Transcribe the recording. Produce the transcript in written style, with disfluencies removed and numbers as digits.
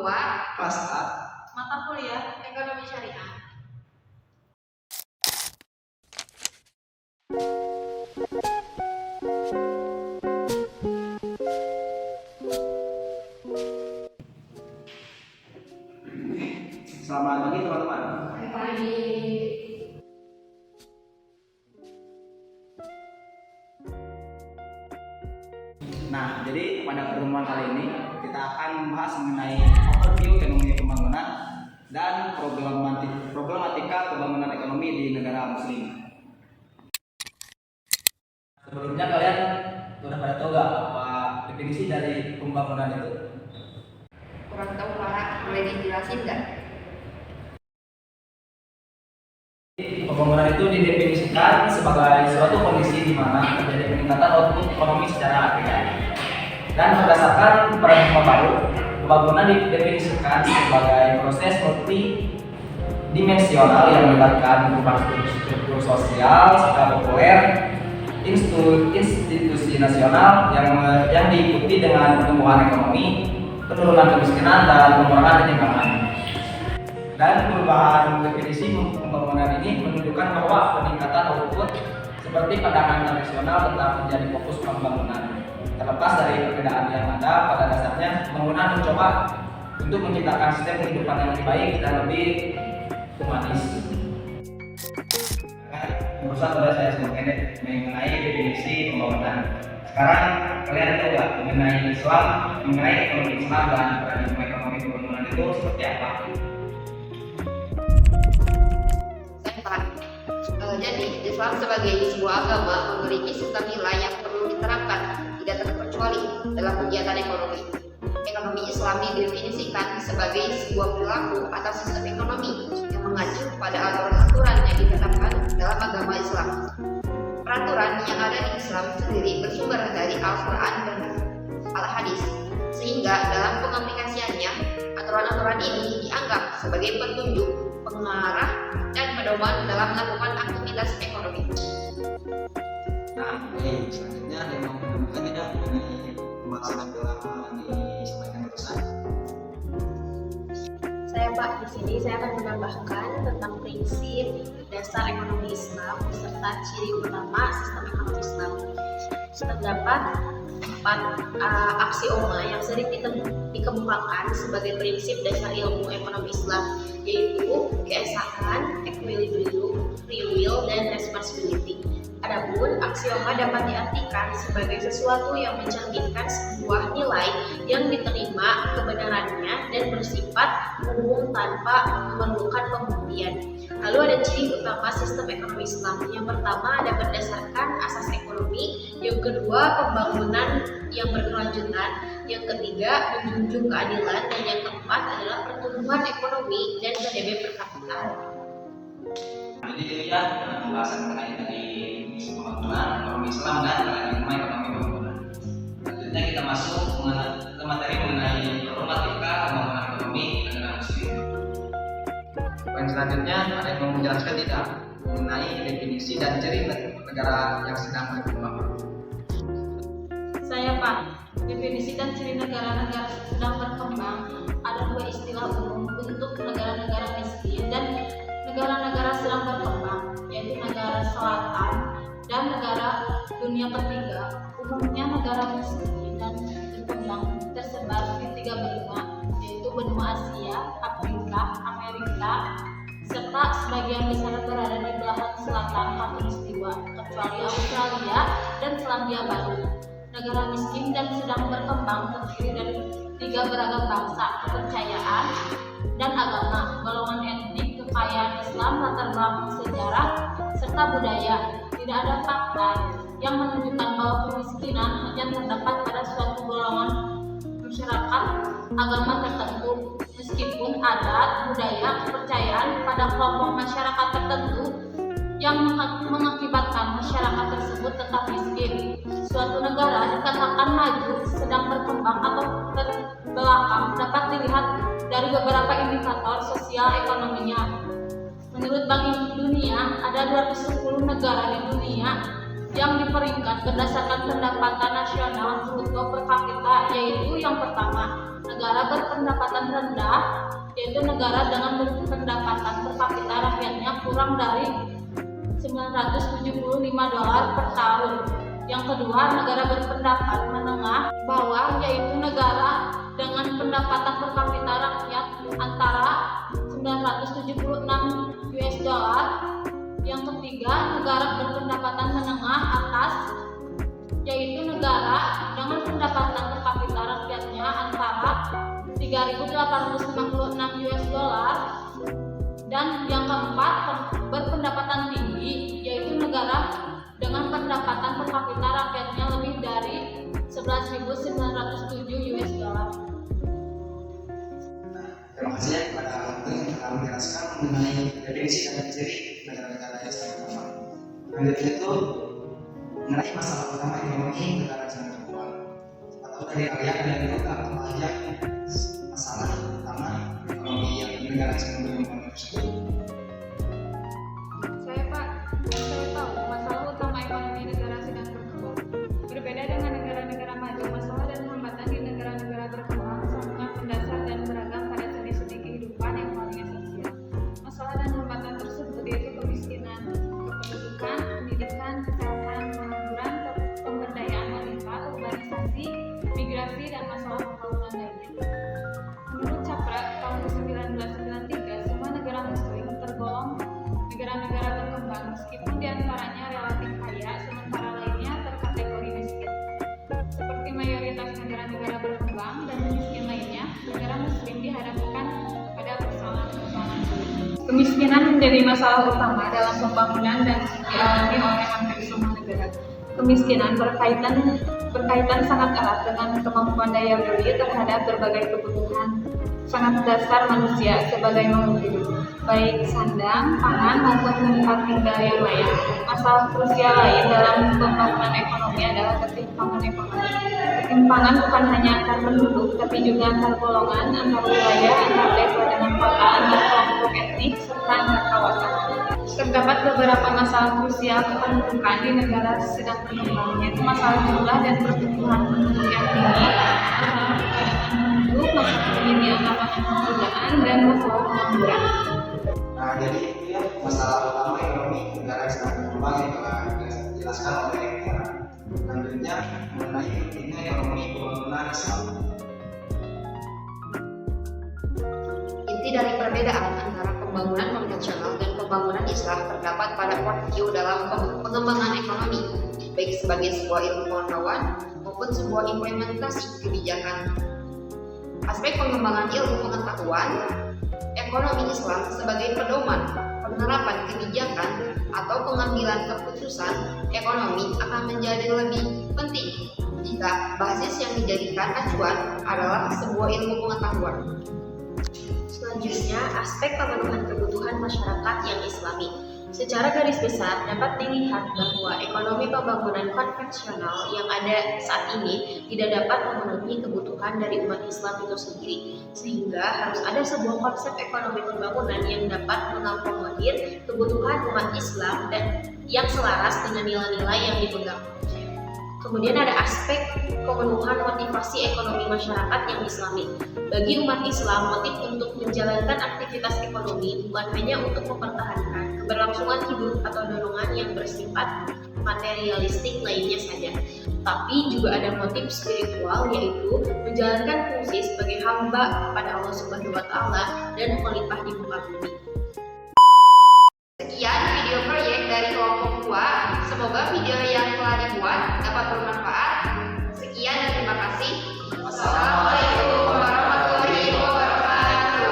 2 Kelas A. mata kuliah Ekonomi Syariah. Selamat pagi teman-teman. Pagi. Nah, jadi pada pertemuan kali ini kita akan membahas mengenai overview ekonomi pembangunan dan problematika pembangunan ekonomi di negara Muslim. Sebelumnya kalian sudah pada tahu nggak apa definisi dari pembangunan itu? Kurang tahu Pak, boleh dijelasin nggak? Pembangunan itu didefinisikan sebagai suatu kondisi di mana terjadi peningkatan output ekonomi secara agregat. Dan berdasarkan paradigma baru, pembangunan didefinisikan sebagai proses multidimensional yang melibatkan perubahan struktur sosial secara populer, institusi nasional yang diikuti dengan pertumbuhan ekonomi, penurunan kemiskinan dan pengurangan ketimpangan. Dan perubahan definisi pembangunan ini menunjukkan bahwa peningkatan output seperti pandangan tradisional tetap menjadi fokus pembangunan. Terlepas dari perbedaan yang ada, pada dasarnya pembangunan mencoba untuk menciptakan sistem kehidupan yang lebih baik dan lebih humanis. Berusaha sudah saya sebutkan mengenai definisi pembangunan. Sekarang kalian tahu nggak mengenai Islam, mengenai ekonomi Islam dan paradigma ekonomi pembangunan itu seperti apa? Jadi Islam sebagai sebuah agama memiliki sistem nilai yang perlu diterapkan tidak terkecuali dalam kegiatan ekonomi. Ekonomi Islam didefinisikan sebagai sebuah perilaku atau sistem ekonomi yang mengacu pada aturan-aturan yang ditetapkan dalam agama Islam. Peraturan yang ada di Islam sendiri bersumber dari Al-Quran dan Al-Hadis, sehingga dalam pengaplikasiannya aturan-aturan ini dianggap sebagai petunjuk, pengarah, dan pedoman dalam melakukan aktivitas ekonomi. Nah, ini selanjutnya ada yang mau menambahkan tidak mengenai pembahasan yang telah disampaikan barusan? Saya Pak, di sini saya akan menambahkan tentang prinsip dasar ekonomi Islam beserta ciri utama sistem ekonomi Islam. Terdapat 4 aksioma yang sering dikemukakan sebagai prinsip dasar ilmu ekonomi Islam, yaitu keesaan, equilibrium, free will, dan responsibility. Adapun aksioma dapat diartikan sebagai sesuatu yang mencerminkan sebuah nilai yang diterima kebenarannya dan bersifat umum tanpa memerlukan pembuktian. Lalu ada ciri utama sistem ekonomi Islam. Yang pertama ada berdasarkan asas ekonomi, yang kedua pembangunan yang berkelanjutan, yang ketiga menjunjung keadilan, dan yang keempat adalah pertumbuhan ekonomi dan PDB per kapita. Jadi itu ya pembahasan mengenai dari pembangunan ekonomi Islam dan paradigma ekonomi pembangunan. Selanjutnya kita masuk ke materi mengenai problematika pembangunan ekonomi di negara Muslim. Poin selanjutnya ada yang mau menjelaskan tidak mengenai definisi dan ciri negara yang sedang berkembang? Saya Pak, definisi dan ciri negara-negara sedang berkembang ada 2 istilah umum untuk negara-negara miskin dan negara-negara sedang berkembang, yaitu negara selatan dan negara dunia ketiga. Umumnya negara miskin dan berkembang tersebar di 3 benua, yaitu benua Asia, Afrika, Amerika, serta sebagian besar berada di belahan selatan Khatulistiwa, kecuali Australia dan Selandia Baru. Negara miskin dan sedang berkembang terdiri dari 3 beragam bangsa, kepercayaan, dan agama, golongan etnik, kekayaan Islam, latar belakang sejarah, serta budaya. Tidak ada fakta yang menunjukkan bahwa kemiskinan hanya terdapat pada suatu golongan masyarakat agama tertentu, meskipun adat, budaya, kepercayaan pada kelompok masyarakat tertentu yang mengakibatkan masyarakat tersebut tetap miskin. Suatu negara dikatakan maju, sedang berkembang, atau terbelakang dapat dilihat dari beberapa indikator sosial ekonominya. Menurut Bank Dunia, ada 210 negara di dunia yang diperingkat berdasarkan pendapatan nasional bruto per kapita, yaitu yang pertama, negara berpendapatan berpendapatan rendah, yaitu negara dengan pendapatan per kapita rakyatnya kurang dari $975 per tahun. Yang kedua, negara berpendapat menengah bawah, yaitu negara dengan pendapatan per kapita rakyat antara $976. Yang ketiga, negara berpendapatan menengah atas, yaitu negara dengan pendapatan per kapita rakyatnya antara $3.856. Dan yang keempat, berpendapatan tinggi, yaitu negara dengan pendapatan per kapita rakyatnya lebih dari $11.907. Terima kasih kepada Menteri yang telah menjelaskan mengenai definisi dan ciri negara-negara Islam berkembang. Selanjutnya itu mengenai masalah utama ekonomi negara Islam berkembang, atau dari kalian dan kita apa saja masalah utama ekonomi yang negara Islam berkembang tersebut. Saya tahu masalah utama ekonomi negara sedang berkembang. Berbeda dengan negara-negara maju, masalah dan hambatan di negara-negara berkembang sangat mendasar dan beragam pada sendi-sendi kehidupan yang paling esensial. Masalah dan hambatan tersebut yaitu kemiskinan, kependudukan, pendidikan, kesehatan, pengangguran, pemberdayaan wanita, urbanisasi, migrasi, dan masalah pembangunan lainnya. Menurut Capra tahun 1993, semua negara muslim tergolong negara-negara berkembang meskipun diantaranya relatif kaya, sementara lainnya terkategori miskin. Seperti mayoritas negara-negara berkembang dan miskin lainnya, negara muslim dihadapkan pada persoalan-persoalan sulit. Kemiskinan menjadi masalah utama dalam pembangunan dan dialami oleh hampir semua negara. Kemiskinan berkaitan sangat erat dengan kemampuan daya beli terhadap berbagai kebutuhan sangat dasar manusia sebagai makhluk hidup, baik sandang, pangan maupun tempat tinggal yang layak. Masalah krusial lain dalam pembangunan ekonomi adalah ketimpangan ekonomi. Ketimpangan bukan hanya antar penduduk, tapi juga antar golongan, antar wilayah, antar desa dengan kota, antar kelompok etnik, serta antar kawasan. Terdapat beberapa masalah krusial kependudukan di negara sedang berkembang, yaitu masalah jumlah dan pertumbuhan penduduk yang tinggi, masalah kepadatan penduduk, masalah penyediaan lapangan pekerjaan, dan masalah pengangguran. Nah, jadi itu ya masalah utama ekonomi negara yang sedang berkembang yang telah dijelaskan oleh negara. Selanjutnya mengenai pentingnya ekonomi pembangunan Islam. Inti dari perbedaan antara pembangunan konvensional dan pembangunan Islam terdapat pada worldview dalam pengembangan ekonomi, baik sebagai sebuah ilmu pengetahuan maupun sebuah implementasi kebijakan. Aspek pengembangan ilmu pengetahuan, ekonomi Islam sebagai pedoman penerapan kebijakan atau pengambilan keputusan ekonomi akan menjadi lebih penting jika basis yang dijadikan acuan adalah sebuah ilmu pengetahuan. Selanjutnya, aspek pemenuhan kebutuhan masyarakat yang Islami. Secara garis besar dapat dilihat bahwa ekonomi pembangunan konvensional yang ada saat ini tidak dapat memenuhi kebutuhan dari umat Islam itu sendiri, sehingga harus ada sebuah konsep ekonomi pembangunan yang dapat mengakomodir kebutuhan umat Islam dan yang selaras dengan nilai-nilai yang dipegang. Kemudian ada aspek pemenuhan motivasi ekonomi masyarakat yang Islami. Bagi umat Islam, motif untuk menjalankan aktivitas ekonomi bukan hanya untuk mempertahankan keberlangsungan hidup atau dorongan yang bersifat materialistik lainnya saja, tapi juga ada motif spiritual, yaitu menjalankan fungsi sebagai hamba kepada Allah Subhanahu wa Ta'ala dan khalifah di muka bumi. Sekian video proyek dari kelompok 2. Semoga video yang telah dibuat dapat bermanfaat. Sekian dan terima kasih. Wassalamualaikum warahmatullahi wabarakatuh.